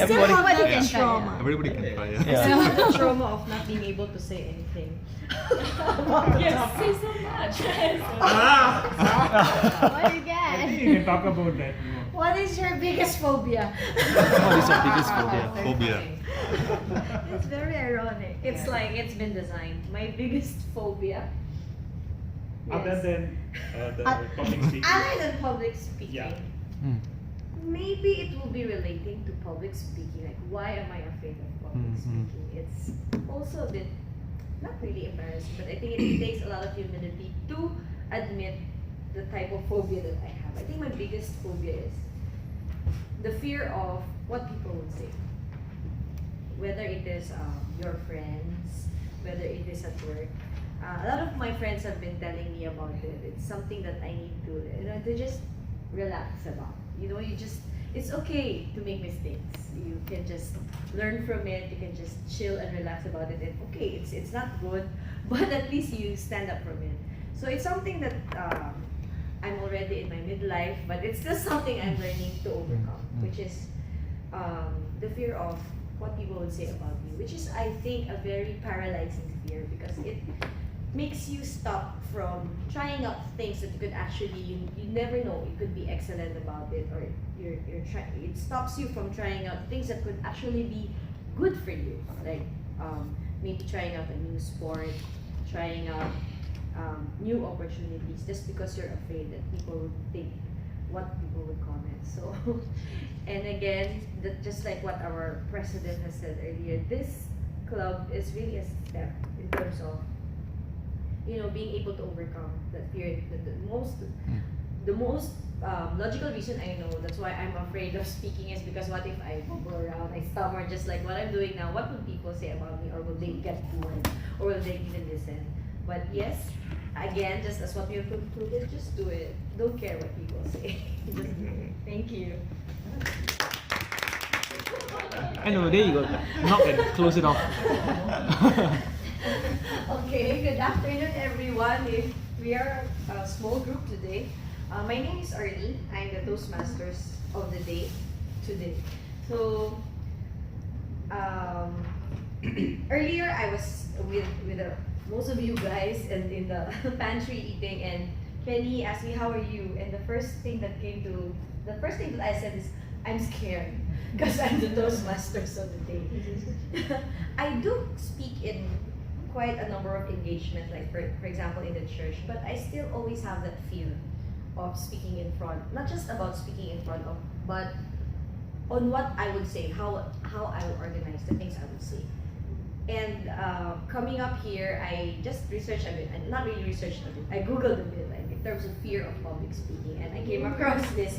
still have Everybody that can try, trauma. Everybody can try. I Yeah. still have the trauma of not being able to say anything. Yes, say so much. What I think you can talk about that more. What is your biggest phobia? What is your biggest phobia? Phobia. It's very ironic. It's like it's been designed. My biggest phobia. Other Yes. than the public speaking. Other than public speaking. Yeah. Hmm. Maybe it will be relating to public speaking. Like, why am I afraid of public Mhm. speaking? It's also a bit, not really embarrassing, but I think it takes a lot of humility to admit the type of phobia that I have. I think my biggest phobia is the fear of what people will say. Whether it is your friends, whether it is at work. A lot of my friends have been telling me about it. It's something that I need to just relax about. It's okay to make mistakes. You can just learn from it. You can just chill and relax about it. And okay, it's not good, but at least you stand up from it. So it's something that I'm already in my midlife, but it's still something I'm learning to overcome, which is the fear of what people would say about me, which is, I think, a very paralyzing fear because it makes you stop from trying out things that you could actually, you never know, you could be excellent about it, or it stops you from trying out things that could actually be good for you, like maybe trying out a new sport, trying out new opportunities, just because you're afraid that people would think what people would comment. So, and again, just like what our president has said earlier, this club is really a step in terms of being able to overcome that fear. The most logical reason I know that's why I'm afraid of speaking is because what if I go around, I stammer just like what I'm doing now? What would people say about me, or will they get bored, or will they even listen? But yes, again, just as what we have concluded, just do it. Don't care what people say. Just do it. Thank you. Anyway, there you go. Knock and close it off. Okay, good afternoon everyone. We are a small group today. My name is Arnie. I'm the Toastmasters of the day today. So earlier I was with most of you guys and in the pantry eating, and Penny asked me, how are you? And the first thing that I said is, I'm scared because I'm the Toastmasters of the day. I do speak in quite a number of engagements, like for example in the church, but I still always have that fear of speaking in front, not just about speaking in front of, but on what I would say, how I would organize the things I would say. And coming up here, I just researched a bit, and not really researched a bit, I googled a bit, like in terms of fear of public speaking, and I came across this.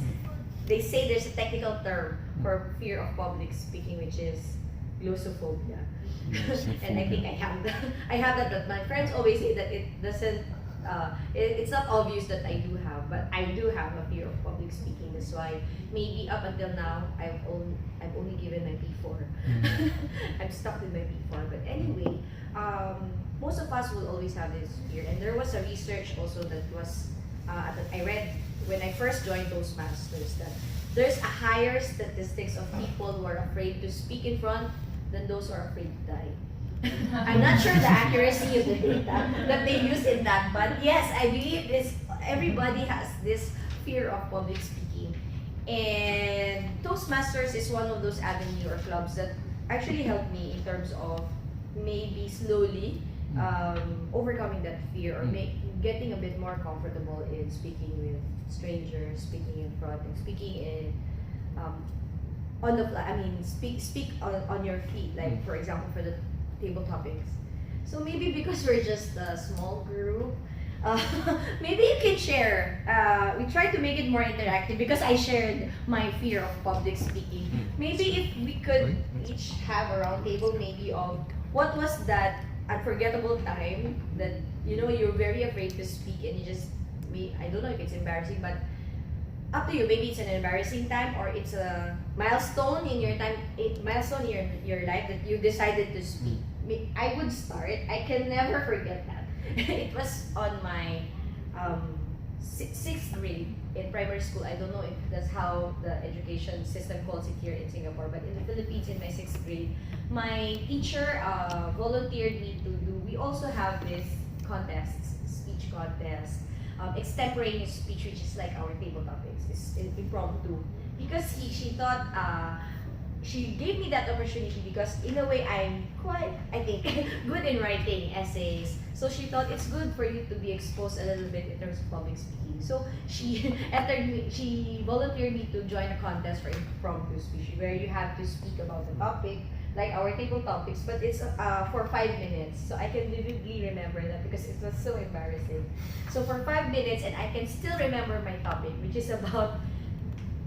They say there's a technical term for fear of public speaking, which is glossophobia. And I think I have that, but my friends always say that it doesn't, it's not obvious that I do have, but I do have a fear of public speaking. That's why maybe up until now, I've only given my P4. I'm stuck with my P4, but anyway, most of us will always have this fear. And there was a research also that was, I read when I first joined Toastmasters, that there's a higher statistics of people who are afraid to speak in front than those who are afraid to die. I'm not sure the accuracy of the data that they use in that, but yes, I believe everybody has this fear of public speaking. And Toastmasters is one of those avenues or clubs that actually helped me in terms of maybe slowly overcoming that fear, or getting a bit more comfortable in speaking with strangers, speaking in front, and speaking in on the fly. I mean, speak on your feet, like for example for the table topics. So maybe because we're just a small group, maybe you can share. We tried to make it more interactive because I shared my fear of public speaking. Maybe if we could each have a round table, maybe of what was that unforgettable time that you're very afraid to speak, and you just, I don't know if it's embarrassing, but up to you. Maybe it's an embarrassing time, or it's a milestone in your time, milestone in your life that you decided to speak. I would start. I can never forget that. It was on my sixth grade in primary school. I don't know if that's how the education system calls it here in Singapore, but in the Philippines, in my sixth grade, my teacher volunteered me to do. We also have this contests, speech contest, extemporaneous speech, which is like our table topics, is impromptu. Because she thought she gave me that opportunity because in a way I'm quite, I think, good in writing essays. So she thought it's good for you to be exposed a little bit in terms of public speaking. So she she volunteered me to join a contest for impromptu speech where you have to speak about the topic, like our table topics, but it's for 5 minutes. So I can vividly remember that because it was so embarrassing. So for 5 minutes, and I can still remember my topic, which is about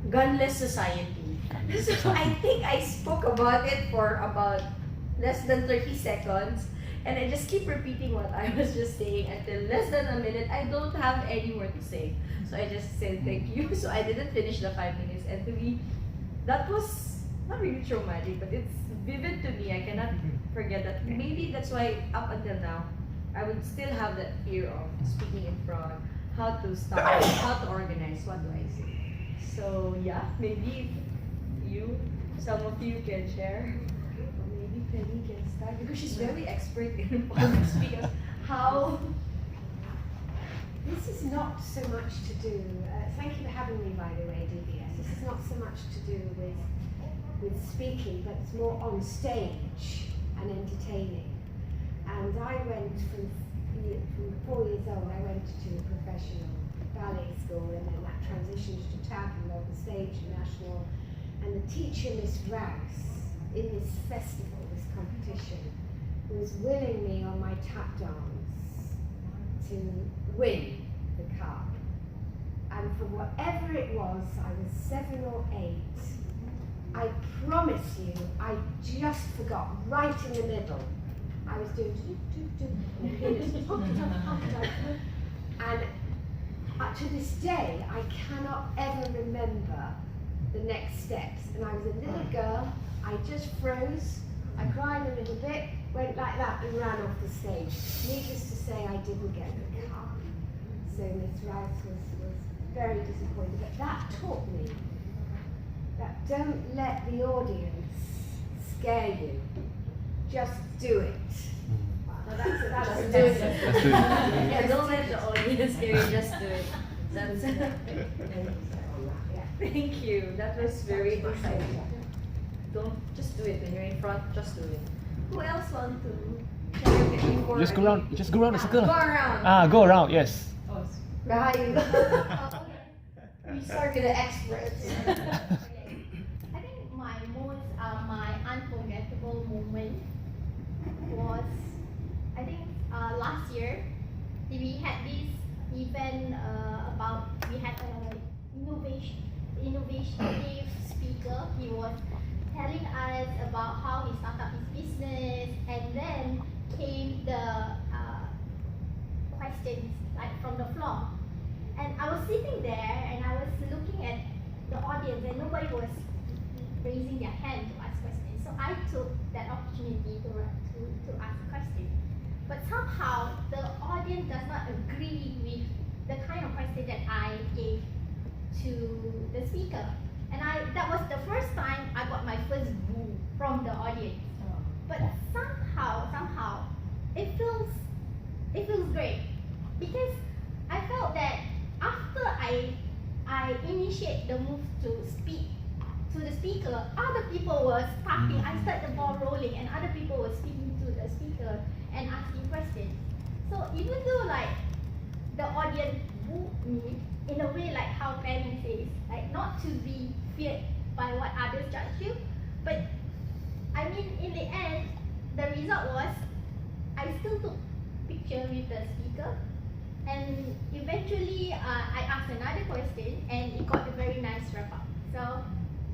gunless society. So I think I spoke about it for about less than 30 seconds, and I just keep repeating what I was just saying until less than a minute. I don't have any more to say. So I just said thank you. So I didn't finish the 5 minutes, and to me, that was not really traumatic, but it's vivid to me. I cannot forget that. Maybe that's why up until now, I would still have that fear of speaking in front, how to start, how to organize, what do I say. So yeah, maybe some of you can share, or maybe Penny can start because she's very expert in public speaking. How? This is not so much to do. Thank you for having me, by the way, DBS. This is not so much to do with speaking, but it's more on stage and entertaining. And I went from 4 years old. I went to professional ballet school, and then that transitioned to tap and on the stage, national. And the teacher, Miss Rouse, in this festival, this competition, was willing me on my tap dance to win the cup. And for whatever it was, I was 7 or 8, I promise you, I just forgot right in the middle. I was doing and to this day, I cannot ever remember the next steps. And I was a little girl, I just froze, I cried a little bit, went like that and ran off the stage. Needless to say, I didn't get the cup. So Miss Rice was very disappointed, but that taught me that don't let the audience scare you, just do it. Well, that's Just do it. Let's do it. Yeah, don't let the audience scare you, just do it. That's Thank you. That was very exciting. Don't just do it when you're in front. Just do it. Who else want to share before? Just go around. Just go around the circle. Go around. Go around. Yes. Right. We start with the experts. I think my unforgettable moment was, I think last year we had this event about, we had an innovative speaker. He was telling us about how he started his business, and then came the questions like from the floor. And I was sitting there and I was looking at the audience and nobody was raising their hand to ask questions. So I took that opportunity to ask questions. But somehow the audience does not agree with the kind of question that I gave to the speaker. And that was the first time I got my first boo from the audience. But somehow it feels great, because I felt that after I initiate the move to speak to the speaker, other people were starting. I started the ball rolling, and other people were speaking to the speaker and asking questions. So even though like the audience booed me in a way, like how Penny says, like not to be feared by what others judge you, but I mean in the end, the result was I still took picture with the speaker. And eventually, I asked another question, and it got a very nice wrap up. So,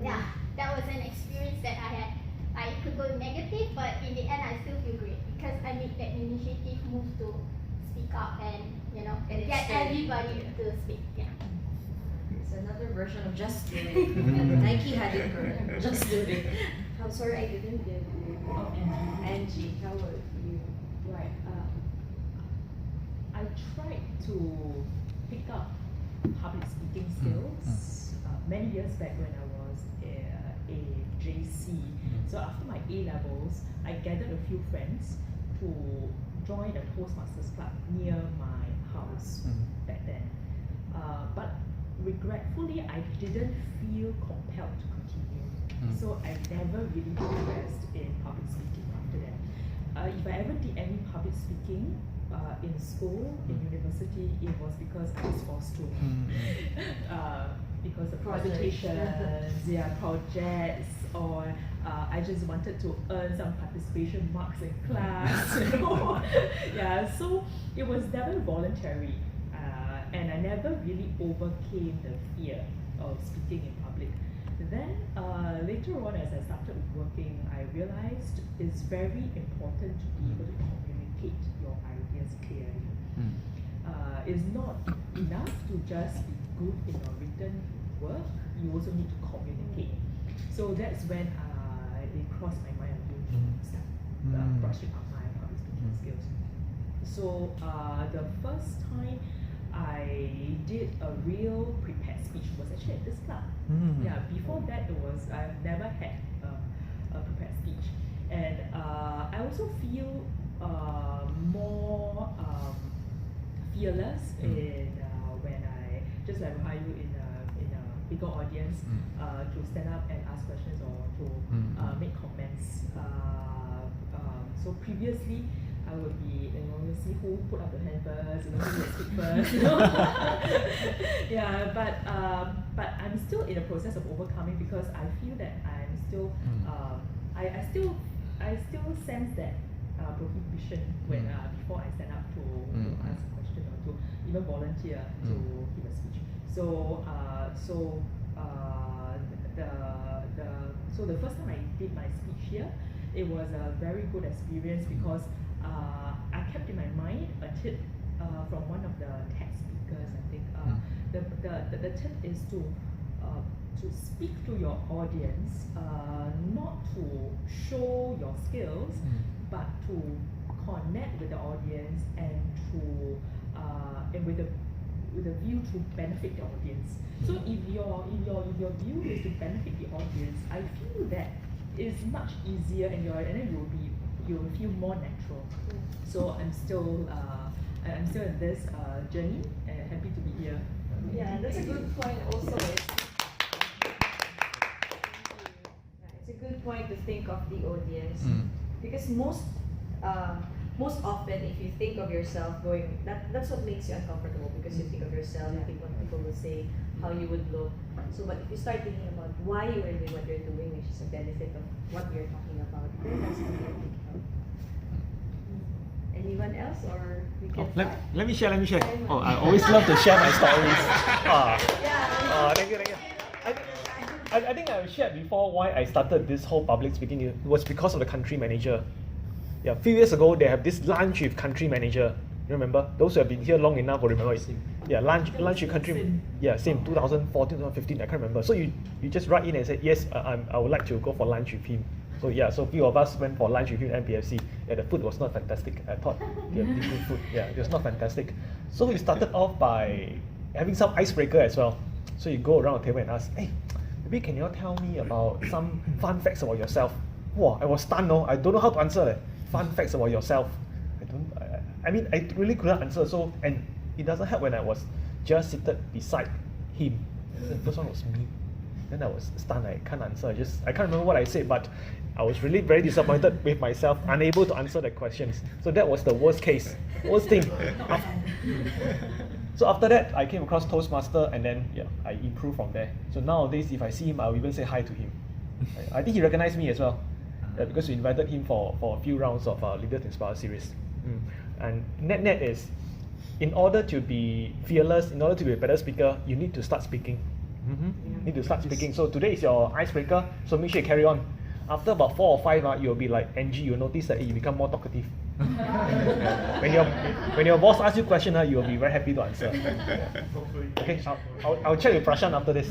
yeah, that was an experience that I had. I could go negative, but in the end, I still feel great because I made that initiative move to speak up and And get everybody to speak. Yeah. It's another version of just do it. And Nike had it correct. Just do it. I'm sorry I didn't get you. Angie, how about you? Right. I tried to pick up public speaking skills many years back when I was a JC. So after my A levels, I gathered a few friends to join a Toastmasters club near my house back then. But regretfully, I didn't feel compelled to continue. So I never really progressed in public speaking after that. If I ever did any public speaking in school, in university, it was because I was forced to. Because the presentations, projects, or I just wanted to earn some participation marks in class. You know? Yeah, so it was never voluntary, and I never really overcame the fear of speaking in public. Then later on, as I started working, I realized it's very important to be able to communicate your ideas clearly. It's not enough to just be good in your written work, you also need to communicate. So that's when it crossed my mind to start brushing up my public speaking skills. So the first time I did a real prepared speech was actually at this club. Yeah, before that I've never had a prepared speech, and I also feel more fearless in when I just like how you in a bigger audience to stand up and ask questions or to make comments. So previously, I would be, you see who put up the hand first, who will speak first. Yeah, but I'm still in the process of overcoming because I feel that I'm still, I still sense that prohibition when before I stand up to ask a question or to even volunteer to give a speech. So the first time I did my speech here, it was a very good experience because I kept in my mind a tip from one of the TED speakers. I think the tip is to speak to your audience, not to show your skills, but to connect with the audience and to and with a view to benefit the audience. So if your view is to benefit the audience, I feel that is much easier and then you'll feel more natural. So I'm still in this journey and happy to be here. Yeah, that's a good point also. It's a good point to think of the audience because most often if you think of yourself going, that's what makes you uncomfortable because you think of yourself, you think what people will say, how you would look. So but if you start thinking about why you are doing what you're doing, which is a benefit of what you're talking about, then that's something to think of. Anyone else or we can start? Let me share. Oh, I always love to share my stories. Thank you. I think I shared before why I started this whole public speaking. It was because of the country manager. Yeah, a few years ago they have this lunch with country manager. You remember? Those who have been here long enough will remember it. Yeah, lunch with country. Yeah, same 2014, 2015. I can't remember. So you just write in and say yes, I would like to go for lunch with him. So yeah, so a few of us went for lunch with him at MPFC. Yeah, the food was not fantastic. I thought they had good food. Yeah, it was not fantastic. So we started off by having some icebreaker as well. So you go around the table and ask, hey, maybe can you tell me about some fun facts about yourself? Wow, I was stunned. No, I don't know how to answer that. Fun facts about yourself. I really couldn't answer. So, and it doesn't help when I was just seated beside him. The first one was me. Then I was stunned. I can't answer. I can't remember what I said, but I was really very disappointed with myself, unable to answer the questions. So that was the worst case, worst thing. So after that, I came across Toastmaster, and then I improved from there. So nowadays, if I see him, I'll even say hi to him. I think he recognized me as well, because we invited him for a few rounds of Leader to Inspire series. And net is, in order to be fearless, in order to be a better speaker, you need to start speaking. Need to start speaking. So today is your icebreaker, so make sure you carry on. After about 4 or 5, you'll be like Angie, you'll notice that you become more talkative. When your boss asks you a question, you'll be very happy to answer. Okay, I'll check with Prashant after this,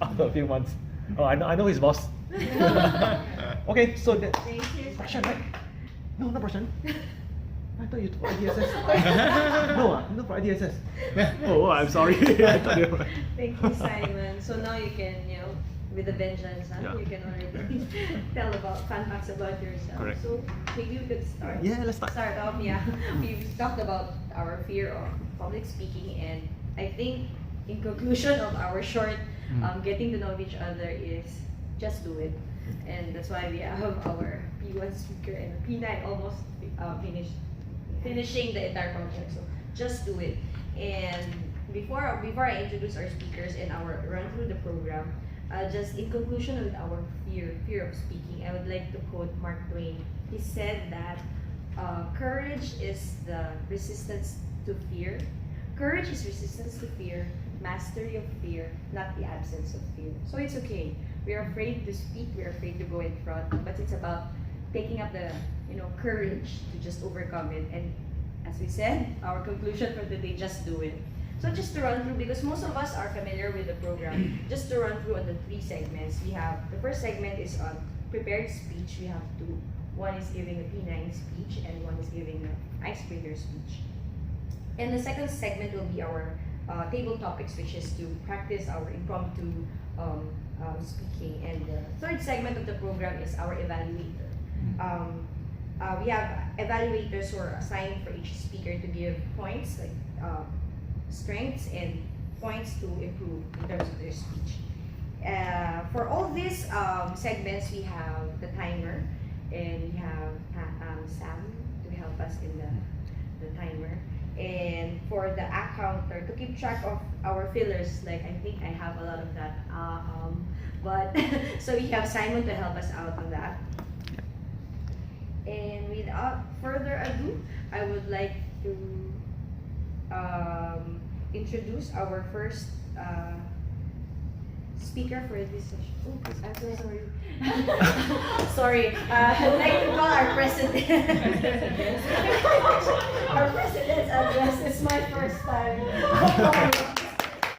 after a few months. Oh, I know his boss. Okay, so Prashant, right? No, not Prashant. I thought you for IDSS. No, not for IDSS. Oh, I'm sorry. I thought you were. Thank you, Simon. So now you can, with a vengeance, huh? Yeah. You can already tell about fun facts about yourself. Correct. So maybe we could start. Yeah, let's start. Start off, yeah. We've talked about our fear of public speaking, and I think in conclusion of our short getting to know each other is just do it. And that's why we have our P1 speaker and P9 almost finishing the entire project. So just do it. And before I introduce our speakers and our run through the program, just in conclusion with our fear of speaking, I would like to quote Mark Twain. He said that courage is the resistance to fear. Courage is resistance to fear, mastery of fear, not the absence of fear. So it's okay. We are afraid to speak, we are afraid to go in front, but it's about taking up the courage to just overcome it. And as we said, our conclusion for the day, just do it. So just to run through, because most of us are familiar with the program, just to run through on the 3 segments, we have, the first segment is on prepared speech. We have 2. One is giving a P9 speech and one is giving an icebreaker speech. And the second segment will be our table topics, which is to practice our impromptu speaking. And the third segment of the program is our evaluator. We have evaluators who are assigned for each speaker to give points, like strengths and points to improve in terms of their speech. For all these segments, we have the timer, and we have Sam to help us in the timer. And for the act counter, to keep track of our fillers, like I think I have a lot of that. But so we have Simon to help us out on that. And without further ado, I would like to introduce our first speaker for this session. Oh, I'm so sorry. Sorry. I'd like to call our president. Our president's address is my first time.